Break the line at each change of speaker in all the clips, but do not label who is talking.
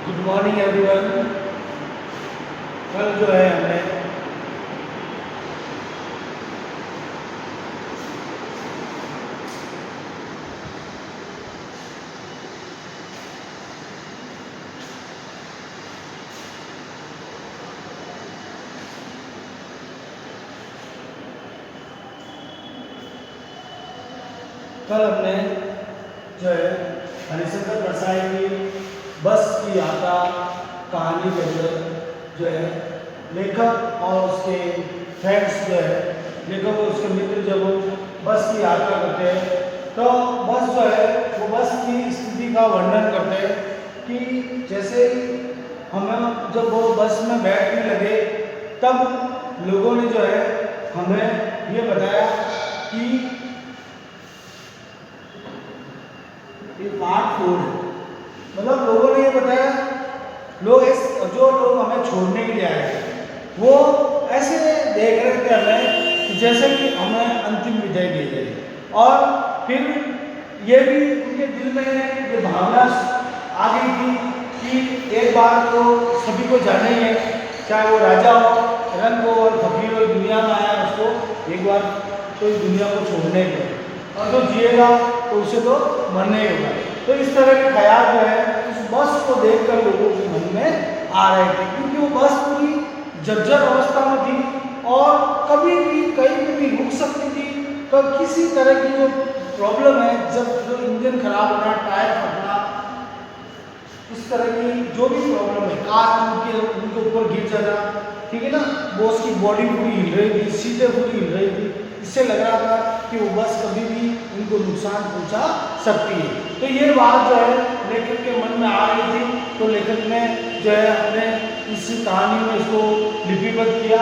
Good morning everyone. कल जो है हमने जो है हरिशंकर परसाई की बस की यात्रा कहानी के अंदर जो है लेखक और उसके फ्रेंड्स जो है लेखक और उसके मित्र जब बस की यात्रा करते हैं तो बस जो है वो बस की स्थिति का वर्णन करते हैं कि जैसे ही हमें जब वो बस में बैठने लगे तब लोगों ने जो है हमें ये बताया कि ये पार्ट 4 है। मतलब लोगों ने ये बताया जो लोग हमें छोड़ने के लिए आए थे वो ऐसे देख रहे थे हमें जैसे कि हमें अंतिम विदाई दी गई और फिर ये भी उनके दिल में ये भावना आ गई थी कि एक बार तो सभी को जाना ही है, चाहे वो राजा हो, रंग हो और फकीर हो, दुनिया में आया उसको एक बार तो इस दुनिया को छोड़ने के और जो जिएगा तो उसे तो मरना ही होगा। तो इस तरह के ख्याल जो है उस बस को देखकर लोगों के मन में आ रहे थे क्योंकि वो बस पूरी जर्जर अवस्था में थी और कभी भी कहीं भी रुक सकती थी। तो किसी तरह की जो प्रॉब्लम है, जब जो इंजन खराब होना, टायर फटना, इस तरह की जो भी प्रॉब्लम है, कार उनके ऊपर गिर जाना, ठीक है ना, वो उसकी बॉडी पूरी हिल रही थी, सीटें पूरी हिल रही थी, इससे लग रहा था कि वो बस कभी भी उनको नुकसान पहुंचा सकती है। तो ये बात जो है लेखक के मन में आ रही थी तो लेखक ने जो है अपने इस कहानी में इसको लिपिबद्ध किया।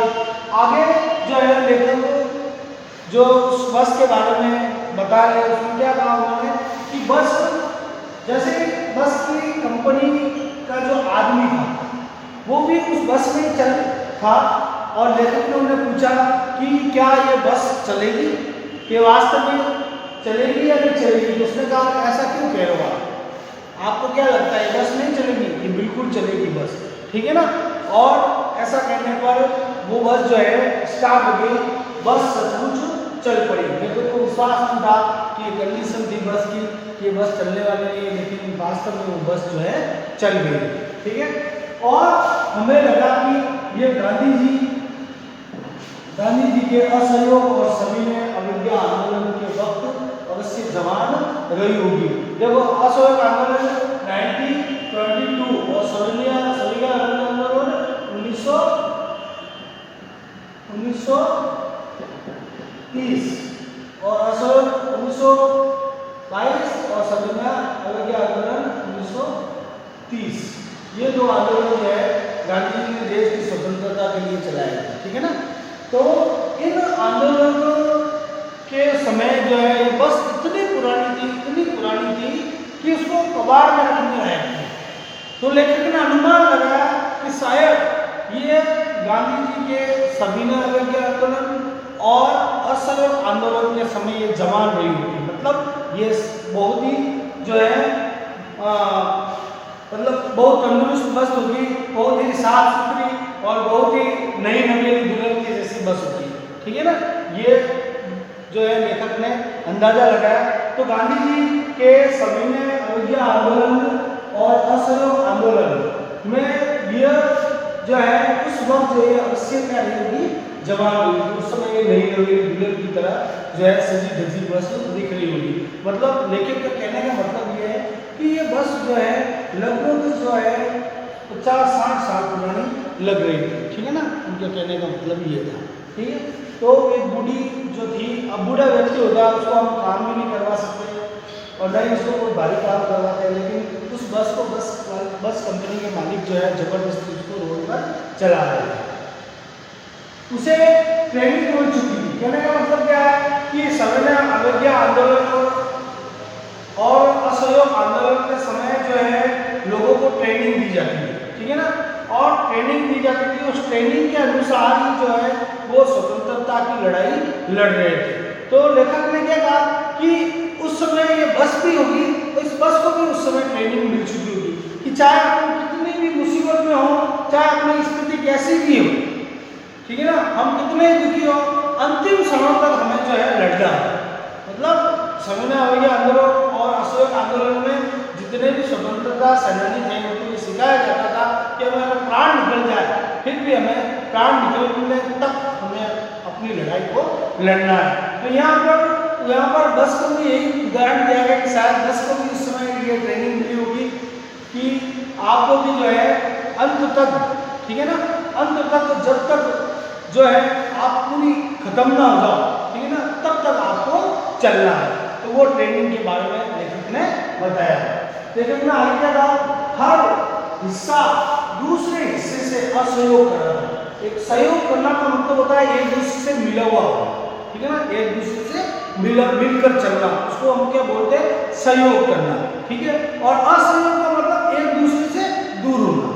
आगे जो है लेखक जो उस बस के बारे में बता रहे हैं उसमें क्या कहा उन्होंने कि बस जैसे बस की कंपनी का जो आदमी था वो भी उस बस में चल था और लेखक ने उन्हें पूछा कि क्या ये बस चलेगी, ये वास्तव में चलेगी या नहीं चलेगी। तो उसने कहा ऐसा क्यों कह रहे हो आपको क्या लगता है बस नहीं चलेगी? ये बिल्कुल चलेगी बस, ठीक है ना। और ऐसा कहने पर वो बस जो है स्टार्ट हो गई, बस सचमुच चल पड़ी। मेरे को विश्वास नहीं था कि ये कंडीशन थी बस की कि ये बस चलने वाली नहीं है, लेकिन वास्तव में वो बस जो है चल गई, ठीक है। और हमें लगा कि ये गांधी जी के असहयोग और सविनय अवज्ञा आंदोलन के वक्त अवश्य जवान रही होगी। देखो असहयोग आंदोलन 1922 और सविनय आंदोलन 1930 और असहयोग 1922 और सविनय अवज्ञा आंदोलन 1930। ये दो आंदोलन जो है गांधी जी ने देश की स्वतंत्रता के लिए चलाया था, ठीक है ना। तो इन आंदोलनों के समय जो है ये बस इतनी पुरानी थी कि उसको कबाड़ में रखने लायक थी। तो लेखक ने अनुमान लगाया कि शायद ये गांधी जी के सविनय अवज्ञा आंदोलन और असहयोग आंदोलन के समय ये जवान रही होगी। मतलब ये बहुत ही जो है मतलब बहुत तंदुरुस्त बस होगी, बहुत ही साफ सुथरी और बहुत ही नई नवेली दुल्हन की जैसी बस होगी, ठीक है ना। ये जो है लेखक ने अंदाजा लगाया। तो गांधी जी के सविनय अवज्ञा आंदोलन और असहयोग आंदोलन में यह जो है उस वक्त जो है अवश्य क्या रहेगी, जवान होगी। उस समय ये नई नवेली दुल्हन की तरह जो है सजी धजी बस दिख रही होगी। मतलब लेखक का कहने का मतलब ये है कि ये बस जो है लगभग जो है 50-60 साल पुरानी लग रही थी, ठीक है ना। उनके कहने का मतलब ये था, ठीक है। तो एक बूढ़ी जो थी, अब बूढ़ा व्यक्ति होगा उसको हम काम भी नहीं करवा सकते और न ही उसको कोई भारी काम करवाते हैं, लेकिन उस बस कंपनी के मालिक जो है जबरदस्ती उसको रोड पर चला रहे थे। उसे ट्रेनिंग मिल चुकी थी। कहने का मतलब क्या है कि सविनय अवज्ञा आंदोलन और असहयोग आंदोलन के समय जो है लोगों को ट्रेनिंग दी जाती है, ठीक है ना। और ट्रेनिंग दी जाती थी, उस ट्रेनिंग के अनुसार ही जो है वो स्वतंत्रता की लड़ाई लड़ रहे थे। तो लेखक ने क्या कहा कि उस समय ये बस भी होगी, इस बस को भी उस समय ट्रेनिंग मिल चुकी होगी कि चाहे हम कितनी चाहे अपनी स्थिति कैसी भी हो, ठीक है ना, हम कितने दुखी हो, अंतिम समय तक हमें जो है लड़ना है। मतलब सविनय अवज्ञा आंदोलन और असहयोग आंदोलन में जितने भी स्वतंत्रता सेनानी थे उनको ये सिखाया जाता था कि हमें अगर प्राण निकल जाए फिर भी हमें प्राण निकलने तक हमें अपनी लड़ाई को लड़ना है। तो यहाँ पर बस को भी यही उदाहरण दिया गया कि शायद बस को भी उस समय ये ट्रेनिंग मिली होगी कि आपको भी जो है अंत तक, ठीक है ना, अंत तक जब तक जो है आप पूरी खत्म ना हो जाओ, ठीक है ना, तब तक आपको चलना है। तो वो ट्रेनिंग के बारे में लेखक ने बताया। लेखक ने आगे क्या कहा, हर हिस्सा दूसरे हिस्से से असहयोग करना। एक सहयोग करना का मतलब होता है एक दूसरे से मिला हुआ होना, ठीक है ना, एक दूसरे से मिलकर चलना, उसको हम क्या बोलते हैं, सहयोग करना, ठीक है। और असहयोग का मतलब एक दूसरे से दूर होना,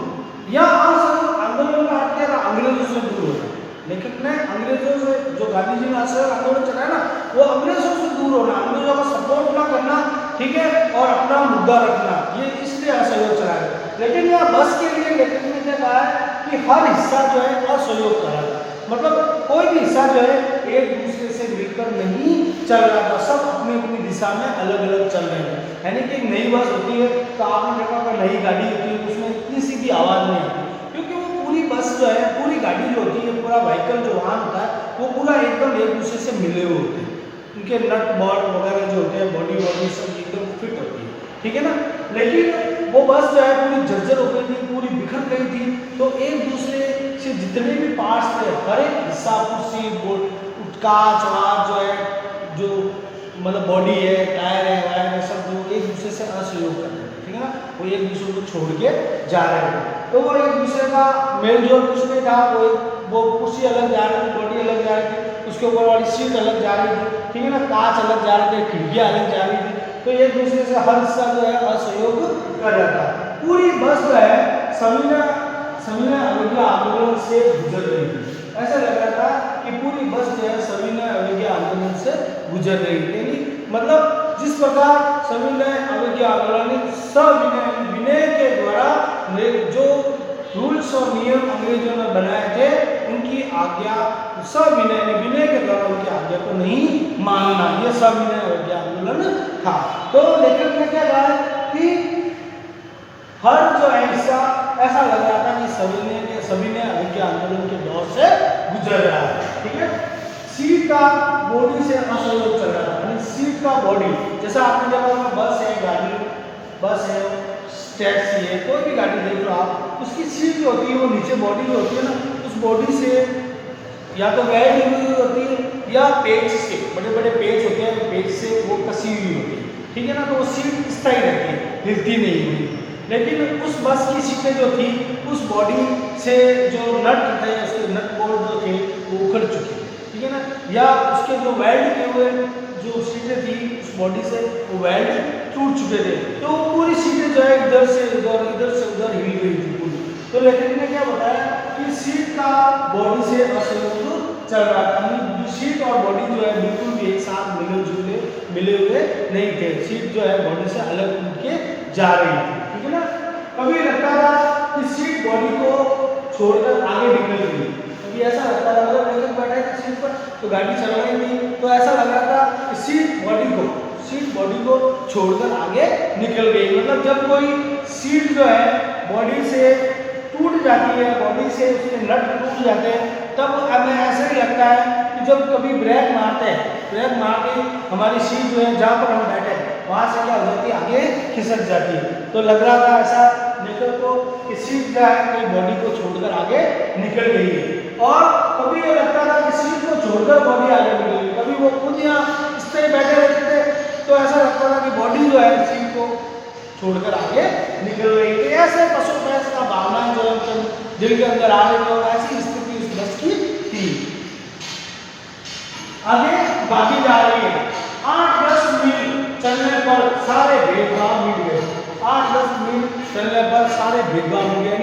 या असहयोग आंदोलन का अर्थ क्या था, अंग्रेजों से दूर होना। लेखक ने अंग्रेजों से, जो गांधी जी ने असहयोग आंदोलन चलाया ना, वो अंग्रेजों से दूर होना, अंग्रेजों का सपोर्ट ना करना, ठीक है, और अपना मुद्दा रखना, ये इसलिए असहयोग चलाया। लेकिन यहाँ बस के लिए लेखक ने क्या कहा है कि हर हिस्सा जो है असहयोग कर रहा था, मतलब कोई भी हिस्सा जो है एक दूसरे से मिलकर नहीं चल रहा था, सब अपनी अपनी दिशा में अलग अलग चल रहे हैं। यानी कि एक नई बस होती है तो आपने देखा कि नई गाड़ी होती है, उसमें इतनी सी भी आवाज़ नहीं आती, क्योंकि वो पूरी बस जो है, पूरी गाड़ी जो होती है, पूरा व्हीकल जो वाहन होता है, वो पूरा एकदम एक दूसरे से मिले हुए होते हैं, उनके नट बोल्ट वगैरह जो होते हैं, बॉडी सब एकदम फिट होती है, ठीक है ना। लेकिन वो बस जो है पूरी जर्जर हो गई थी, पूरी बिखर गई थी, तो एक दूसरे से जितने भी पार्ट्स थे, हर एक हिस्सा, कुर्सी, कांच जो है, जो मतलब बॉडी है, टायर है, वायर है, सब जो एक दूसरे से असहयोग कर रहे थे, ठीक है ना, वो एक दूसरे को छोड़ के जा रहे थे। तो वो एक दूसरे का मेल जोल कुछ नहीं था, वो कुर्सी अलग जा रही थी, बॉडी अलग जा रही थी, उसके ऊपर वाली सीट अलग जा रही थी, ठीक है ना, कांच अलग जा रहे थे, खिड़कियाँ अलग जा रही थी, तो एक दूसरे से हर हिस्सा जो है असहयोग कर रहा था। पूरी बस जो है सविनय अवज्ञा आंदोलन से गुजर रही थी। ऐसा लग रहा था कि पूरी बस जो है सविनय अवज्ञा आंदोलन से गुजर रही थी। मतलब जिस प्रकार सविनय अवज्ञा आंदोलन विनय के द्वारा जो रूल्स और नियम अंग्रेजों ने बनाए थे, उनकी आज्ञा विनय के द्वारा उनकी आज्ञा को नहीं मानना, यह सविनय अवज्ञा आंदोलन था। तो लेखक ने क्या कहा कि हर जो है हिस्सा ऐसा लग रहा था कि सविनय अवज्ञा आंदोलन के दौर से गुजर रहा है, ठीक है। सीट का बॉडी से असहयोग चल रहा था, यानी सीट का बॉडी, जैसा आपने देखा बस है, गाड़ी बस है, टैक्सी है, कोई भी गाड़ी देख लो आप, उसकी सीट जो होती है, वो नीचे बॉडी जो होती है ना, उस बॉडी से या तो वेल्ड हुई होती है या पेज से, बड़े बड़े पेज होते हैं, पेज से वो कसी हुई होती है, ठीक है ना, तो वो सीट स्थायी रहती है, हिलती नहीं हुई। लेकिन उस बस की सीटें जो थी, उस बॉडी से जो नट थे, उसके नट बोल्ट जो थे वो उखड़ चुके थे, ठीक है ना, या उसके जो वेल्ड किए हुए जो सीटें थी उस बॉडी से, वो वेल्ड टूट चुके थे, तो पूरी सीटें जो है इधर से उधर हिल गई थी पूरी। तो लेखक ने क्या बताया कि सीट का बॉडी से असहयोग चल रहा था, सीट और बॉडी जो है बिल्कुल भी एक साथ मिले हुए नहीं थे, सीट जो है बॉडी से अलग उठ के जा रही थी, ठीक है ना। कभी लगता था कि सीट बॉडी को छोड़कर आगे निकल गई, कभी ऐसा लगता था, अगर लेखक बैठे थे सीट पर तो गाड़ी चल रही थी, तो ऐसा लग रहा था कि सीट बॉडी को छोड़कर आगे निकल गई। मतलब जब कोई सीट जो है बॉडी से टूट जाती है, बॉडी से उसके नट टूट जाते हैं, तब हमें ऐसा ही लगता है कि जब कभी ब्रेक मारते हैं, ब्रेक मार के हमारी सीट जो है जहाँ पर हम बैठे वहाँ से क्या हो जाती है, आगे खिसक जाती है। तो लग रहा था ऐसा लेखक को कि सीट जो है कोई बॉडी को छोड़कर आगे निकल गई है। और कभी ये लगता था कि सीट को छोड़कर बॉडी आगे निकल गई, कभी वो खुद यहाँ इस तरह बैठे रहते थे, तो ऐसा लगता था कि बॉडी जो है सीट को छोड़कर आगे निकल रही थी। ऐसे पशु पैस का भावना जो है दिल के अंदर आ रही हो, ऐसी स्थिति उस बस की थी। आगे बाकी जा रही है, 8-10 मील चलने पर सारे भेदभाव मिट गए, 8-10 मील चलने पर सारे भेदभाव मिट गए,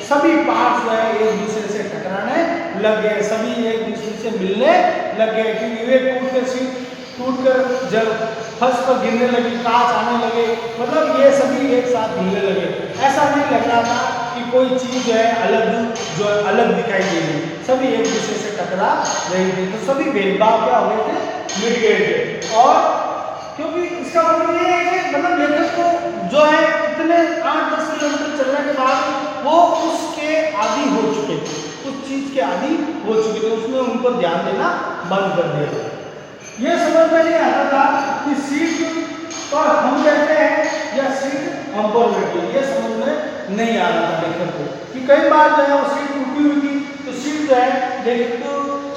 सभी पार्ट्स जो है एक दूसरे से टकराने लग गए, सभी एक दूसरे से मिलने लग गए, क्योंकि वे टूटकर जब फर्श पर गिरने लगी, कांच आने लगे, मतलब ये सभी एक साथ हिलने लगे। ऐसा नहीं लग रहा था कि कोई चीज़ जो है अलग दिखाई दे रही, सभी एक दूसरे से टकरा रही थी। तो सभी भेदभाव क्या हो गए थे, मिट गए थे। और क्योंकि इसका मतलब ये है कि मतलब लेखक को जो है इतने 8-10 किलोमीटर चलने के बाद वो उसके आदी हो चुके थे, उस चीज़ के आदी हो चुके थे, उसने उनको ध्यान देना बंद कर दिया। ये समझ में नहीं आता था कि सीट पर हम बैठे हैं या सीट हम पर बैठे हैं, ये समझ में नहीं आ रहा था लेखक को। कि कई बार जो है वो सीट टूटी हुई थी, तो सीट जो है लेखक तो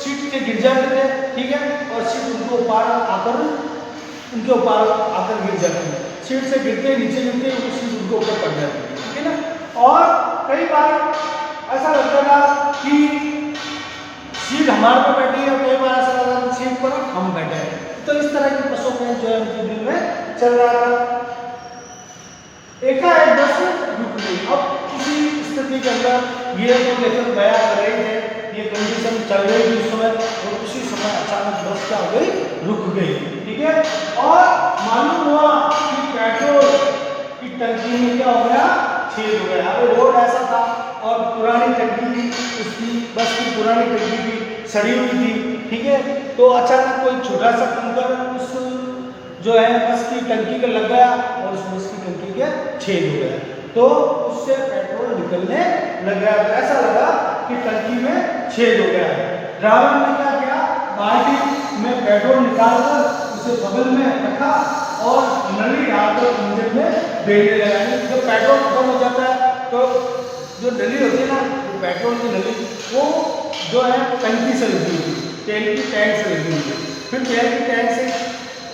सीट के गिर जाते थे, ठीक है, और सीट उनके ऊपर आकर गिर जाती है, सीट से गिरते नीचे गिरते वो सीट उनके ऊपर पड़ जाती है, ठीक है ना। और कई बार ऐसा लगता था कि सीट हमारे पर बैठी है, और कई बार ऐसा लगा कि सीट पर हम बैठे हैं। तो इस तरह की बसों में जो है उनके दिल में चल रहा था। एकाएक बस रुक गई। अब किसी स्थिति के अंदर ये जो लेखक बयां कर रहे थे, ये कंडीशन चल रही थी उस समय, और उसी समय अचानक बस क्या हो गई, रुक गई, ठीक है। और मालूम हुआ कि पेट्रोल की टंकी में क्या हो गया, छेद हो गया। अब रोड ऐसा था और पुरानी टंकी थी, उसकी बस की पुरानी टंकी थी, सड़ी हुई थी, ठीक है। तो अचानक कोई छोटा सा कंकर उस जो है बस की टंकी पे लग गया और उस बस की टंकी के छेद हो गया, तो उससे पेट्रोल निकलने लग गया। तो ऐसा लगा कि टंकी में छेद हो गया है। ड्राइवर ने क्या किया, बाल्टी में पेट्रोल निकालकर उसे बगल में रखा और नली डालकर इंजन में भेजने लगा। जब पेट्रोल खत्म हो जाता है तो जो नली होती है ना, तो पेट्रोल की नली वो जो है टंकी से लगी हुई, तेल की टैंक से लगी हुई है। फिर तेल की टैंक से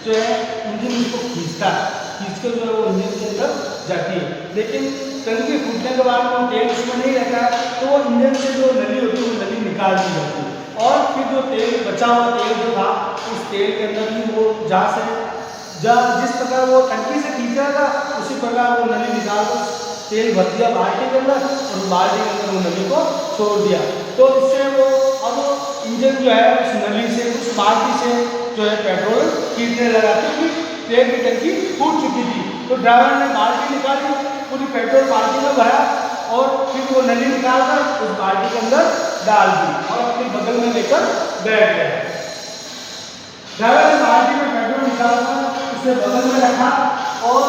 जो है इंजन को खींचता है, खींचकर जो है वो इंजन के अंदर जाती है। लेकिन टंकी फूटने के बाद वो तेल उसमें नहीं रहता है, तो वो इंजन से जो नली होती है वो नली निकाल दी जाती है, और फिर जो तेल बचा हुआ तेल जो था, उस तेल के अंदर ही वो जिस प्रकार वो टंकी से खींच रहा था, उसी प्रकार वो नली निकाल कर तेल भर दिया बाल्टी के अंदर, और बाल्टी के अंदर वो नली को छोड़ दिया। तो इससे वो अब इंजन जो है उस नली से, उस बाल्टी से जो है पेट्रोल खींचने लगा, क्योंकि तेल की टंकी फूट चुकी थी। तो ड्राइवर ने बाल्टी निकाली, पूरी पेट्रोल बाल्टी में भरा, और फिर वो नली निकालकर उस बाल्टी के अंदर डाल दी और अपने बगल में लेकर बैठ गया। ड्राइवर ने बाल्टी में पेट्रोल निकालकर उसे बगल में रखा और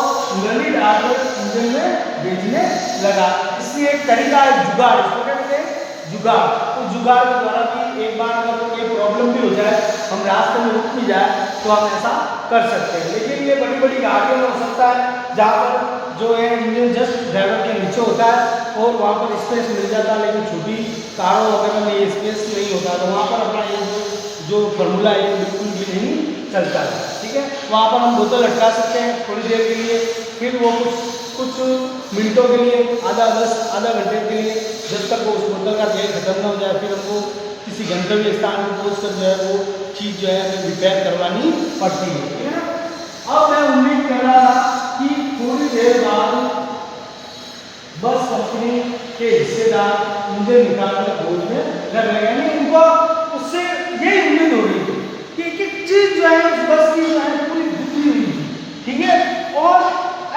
नली डालकर इंजन में भेजने लगा। इसलिए एक तरीका है जुगाड़, इसको कहते हैं जुगाड़। तो जुगाड़ के द्वारा भी एक बार अगर कोई प्रॉब्लम भी हो जाए, हम रास्ते में रुक भी जाए, तो हम ऐसा कर सकते हैं। लेकिन ये बड़ी बड़ी गाड़ियों में हो सकता है, जहाँ पर जो है इंजन जस्ट ड्राइवर के नीचे होता है और वहाँ पर स्पेस मिल जाता है, लेकिन छोटी कारों वगैरह में ये स्पेस नहीं होता, तो वहाँ पर अपना ये जो फॉर्मूला है बिल्कुल भी नहीं चलता है, ठीक है। वहाँ पर हम बोतल लटका सकते हैं थोड़ी देर के लिए, फिर वो कुछ मिनटों के लिए, आधा घंटे के लिए, जब तक वो उस बोतल का तेल खत्म ना हो जाए, फिर हमको किसी गंतव्य स्थान पर पहुँच कर जो है वो चीज़ जो है हमें रिपेयर करवानी पड़ती है, ठीक है ना। अब मैं उम्मीद कर रहा था कि थोड़ी देर बाद बस कंपनी के हिस्सेदार इंजन निकालकर खोजने लग गए, यानी उनको उससे यही उम्मीद हो रही थी कि एक एक चीज जो है उस बस की जो है पूरी बिखरी हुई थी, ठीक है, और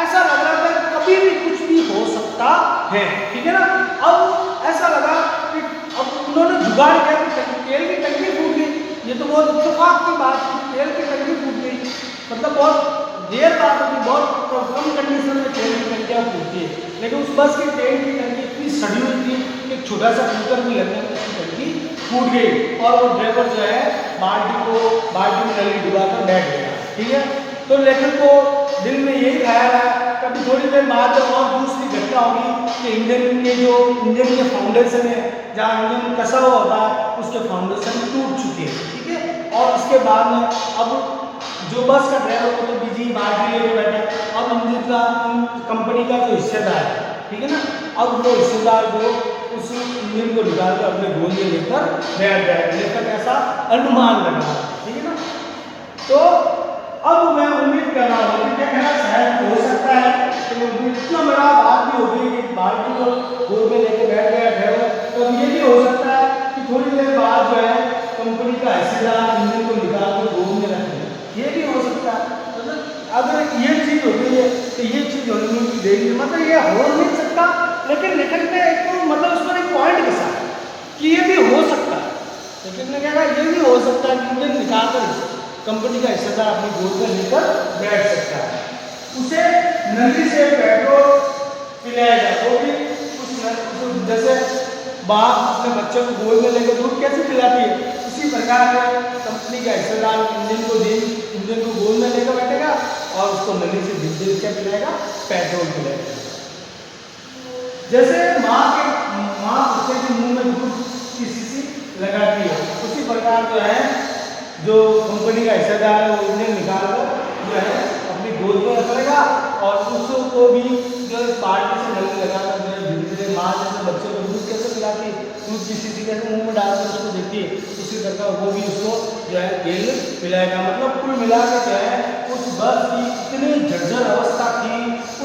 ऐसा लग रहा था कभी भी कुछ भी हो सकता है, ठीक है ना। अब ऐसा लगा कि अब उन्होंने जुगाड़ किया कि तेल की टंकी फूट गई, ये तो बहुत इत्तेफाक की बात थी, तेल की टंकी फूट गई, मतलब बहुत देर बात होती, बहुत कम कंडीशन में तेल की टंकियाँ फूटती है, लेकिन उस बस की तेल की टंकी इतनी सड़ी हुई थी कि एक छोटा सा कंकर भी लगने में उसकी टंकी फूट गई, और वो ड्राइवर जो है बाल्टी में नली डुबाकर बैठ गया, ठीक है। तो लेखक को दिल में यही ख्याल है, कभी थोड़ी देर बाद और दूसरी घटना होगी कि इंजन के फाउंडेशन है, जहाँ इंजन कसा हुआ होता है, उसके फाउंडेशन टूट चुके हैं, ठीक है। और उसके बाद में अब जो बस का ड्राइवर वो तो बिजी बाल्टी लेके बैठा, अब इंजन का कंपनी का जो हिस्सेदार है, ठीक है ना, अब वो हिस्सेदार जो उस इंजन को निकाल कर अपने गोद में लेकर बैठ जाए, लेकर ऐसा अनुमान लगा, ठीक है ना। तो अब मैं उम्मीद कर रहा हूँ कि क्या शायद हो सकता है कि इतना बड़ा बात भी होगी कि बाल्टी को गोद में लेके बैठ गया ड्राइवर, तो ये भी हो सकता है कि थोड़ी देर बाद जो है कंपनी का हिस्सेदार इंजन को निकाल कर गोद में रख ले, ये भी हो सकता है। मतलब अगर ये चीज़ हो गई है तो ये चीज़ होने की देरी, मतलब ये हो नहीं सकता, लेकिन लेखक ने एक तो मतलब उसमें एक पॉइंट कसा कि ये भी हो सकता है, लेकिन ने क्या कहा ये भी हो सकता है कि इंजन निकाल कर कंपनी का हिस्सेदार अपनी गोद में लेकर बैठ सकता है। उसे नली से पेट्रोल पिलाया जाए, वो भी उस जैसे बाप अपने बच्चों को गोद में लेकर दूध कैसे पिलाती है, उसी प्रकार कंपनी का हिस्सेदार इंजन को गोद में लेकर बैठेगा और उसको नली से डीजल क्या पिलाएगा, पेट्रोल पिलाएगा। जैसे माँ बच्चे के मुंह में दूध की शीशी लगाती है, उसी प्रकार जो है जो कंपनी का हिस्सेदार है वो इंजन निकाल कर जो है अपनी गोद में रखेगा और उसको भी जो पार्टी से नली लगाकर जो है धीरे धीरे माँ जैसे बच्चे को दूध कैसे पिलाती है, दूध की शीशी कैसे मुंह में डालकर उसको देती है, उसी प्रकार वो भी उसको जो है तेल पिलाएगा। मतलब कुल मिलाकर जो है उस बस की इतनी जर्जर अवस्था थी,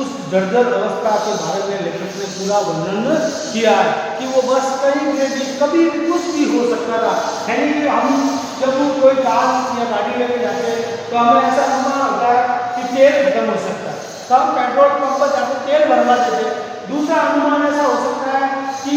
उस जर्जर अवस्था के बारे में लेखक ने पूरा वर्णन किया है कि वो बस कहीं भी कभी भी कुछ भी हो सकता था। है नहीं कि हम जब कोई कार या गाड़ी लेके जाते हैं तो हमें ऐसा अनुमान होता है कि तेल खत्म हो सकता है, तो हम पेट्रोल पंप पर जाकर तेल भरवा देते। दूसरा अनुमान ऐसा हो सकता है कि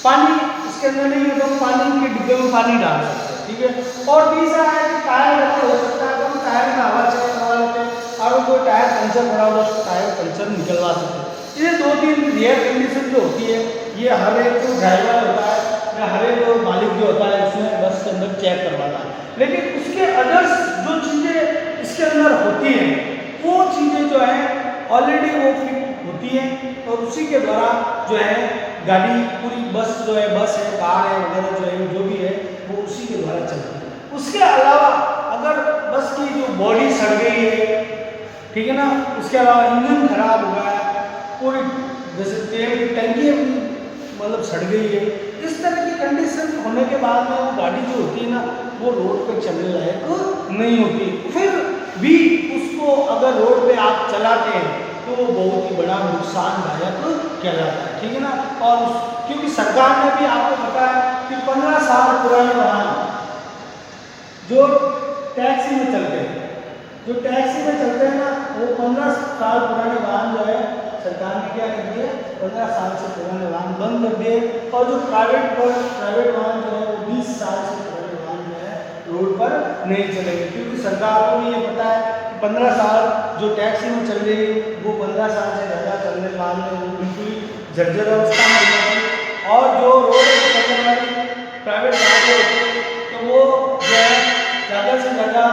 पानी इसके अंदर नहीं है तो हम पानी के डिब्बे में पानी डाल सकते हैं, ठीक है। और तीसरा है कि टायर हो सकता है तो हम टायर में हवा चेक करवा लेते हैं और कोई टायर पंचर पड़ा हुआ तो टायर पंचर निकलवा सकते हैं। ये 2-3 रियर कंडीशन जो होती है ये हर एक ड्राइवर होता है या हर एक मालिक जो होता है उसमें बस के अंदर चेक करवाता है, लेकिन उसके अदर्स जो चीज़ें इसके अंदर होती हैं वो चीज़ें जो है ऑलरेडी वो फिट होती हैं और उसी के द्वारा जो है गाड़ी पूरी बस जो है कार है वगैरह जो है जो भी है वो उसी के द्वारा चलती है। उसके अलावा अगर बस की जो बॉडी सड़ गई है, ठीक है ना, उसके अलावा इंजन खराब हो गया है, पूरी जैसे तेल की टंकी मतलब सड़ गई है, इस तरह की कंडीशन होने के बाद में वो गाड़ी जो होती है ना वो रोड पे चलने लायक नहीं होती। फिर भी उसको अगर रोड पे आप चलाते हैं तो वो बहुत ही बड़ा नुकसानदायक कहलाता है, ठीक है ना। और क्योंकि सरकार ने भी आपको पता है कि 15 साल पुराने वाहन जो टैक्सी में चलते हैं ना वो 15 साल पुराने वाहन जो है सरकार ने क्या कर दिया, 15 साल से पुराने वाहन बंद कर दिए और जो प्राइवेट वाहन जो है वो 20 साल से पुराने वाहन जो है रोड पर नहीं चलेंगे, क्योंकि सरकार को भी ये पता है कि 15 साल जो टैक्सी में चल रही है वो 15 साल से ज़्यादा चलने वाले वो बिल्कुल जर्जर अवस्था में जाएगी। और जो रोड पर चलने वाली प्राइवेट गाड़ी होती है तो वो जो है ज़्यादा से ज़्यादा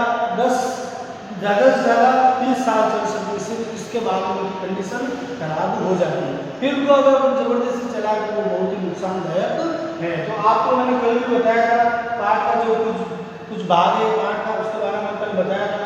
30 साल चल सकती है, इसके बाद उनकी कंडीशन खराब हो जाती है। फिर उनको अगर ज़बरदस्ती चला तो वो बहुत ही नुकसानदायक है। तो आपको मैंने कल भी बताया था पार्ट का जो कुछ भाग है पार्ट का उसके बारे में कल बताया था